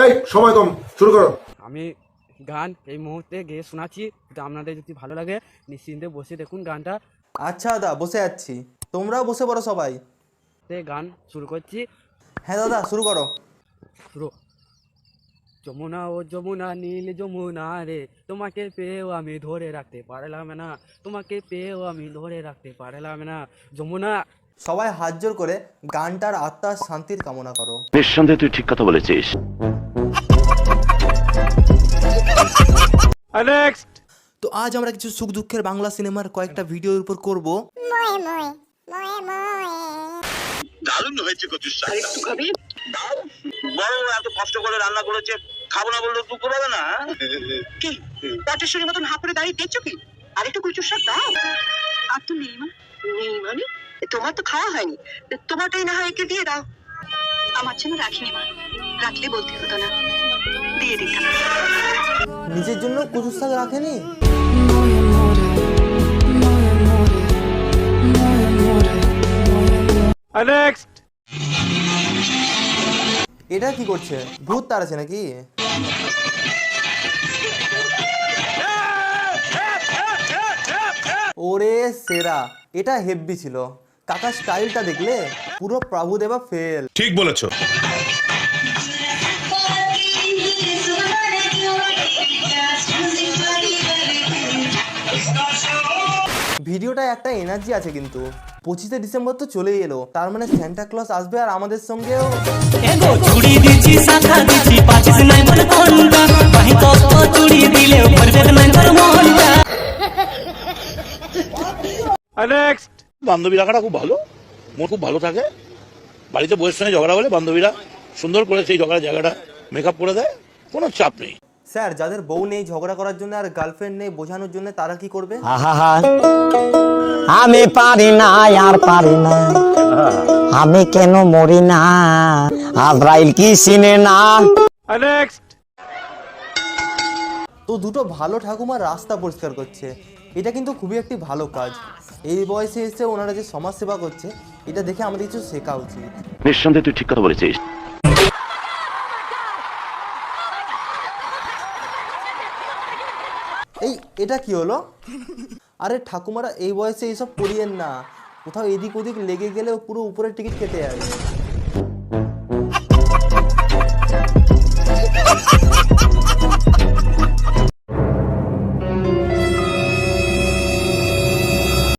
এই সময় কম, শুরু করো। আমি গান এই মুহূর্তে গেয়ে শোনাচ্ছি, তো আপনাদের যদি ভালো লাগে নিশ্চিন্তে বসে দেখুন গানটা। আচ্ছা দাদা, বসে যাচ্ছি, তোমরাও বসে পড়ো সবাই। গান শুরু করছি। হ্যাঁ দাদা, শুরু করো। শুরু। যমুনা ও যমুনা নীল যমুনা রে, তোমাকে পেয়েও আমি ধরে রাখতে পারলাম না, তোমাকে পেয়েও আমি ধরে রাখতে পারলাম না যমুনা। সবাই হাত জোর করে গানটার আত্মার শান্তির কামনা করো। নিঃসন্দেহে তুই ঠিক কথা বলেছিস। তো আজ আমরা কিছু সুখ দুঃখের বাংলা সিনেমার কয়েকটা ভিডিওর উপর করব। দারুণ হয়েছে কচুর শাক। একটু খাবি? বড় এত কষ্ট করে রান্না করেছে, খাবো না বললে দুঃখ পাবে না? কি পাটেশ্বরীর মতন হাঁ করে দাঁড়িয়ে দেখছো কি? আর একটু কচুর শাক দাও। আর তো নেই মা। নেই মানে? তোমার তো খাওয়া হয়নি, তোমারটাই না হয় একে দিয়ে দাও। আমার জন্য রাখিনি মা, রাখলে বলতে হতো না, দিয়ে দিতাম। নিজের জন্য কচুর শাক রাখেনি? এটা কি করছে? ভূত তাড়াছে নাকি? ওরে সেরা, এটা হেভি ছিল। কাকা স্টাইলটা দেখলে পুরো প্রভুদেবা ফেল। ঠিক বলেছো। ভিডিওটা একটা এনার্জি আছে, কিন্তু 25শে ডিসেম্বর তো চলেই এলো, তার মানে সান্টা ক্লজ আসবে আর আমাদের সঙ্গেও। বান্ধবী রাখাটা খুব ভালো, মন খুব ভালো থাকে। বাড়িতে বউয়ের সঙ্গে ঝগড়া হলে বান্ধবীরা সুন্দর করে সেই ঝগড়ার জায়গাটা মেকআপ করে দেয়, কোনো চাপ নেই। স্যার, যাদের বউ নেই ঝগড়া করার জন্য আর গার্লফ্রেন্ড নেই বোঝানোর জন্য, তারা কি করবে? আমি পারি না, আর পারি না, আমি কেন মরি না, আজরাইল কি চিনে না। তো দুটো ভালো ঠাকুমার রাস্তা পরিষ্কার করছে, এটা কিন্তু খুবই একটি ভালো কাজ। এই বয়সে এসে ওনারা যে সমাজ সেবা করছে, এটা দেখে আমাদের কিছু শেখা উচিত। নিঃসন্দেহে তুই ঠিক কথা বলেছিস। এটা কি হলো? আরে ঠাকুমারা এই বয়সে এইসব করিয়েন না, কোথাও এদিক ওদিক লেগে গেলে পুরো উপরের টিকিট কেটে যাবে।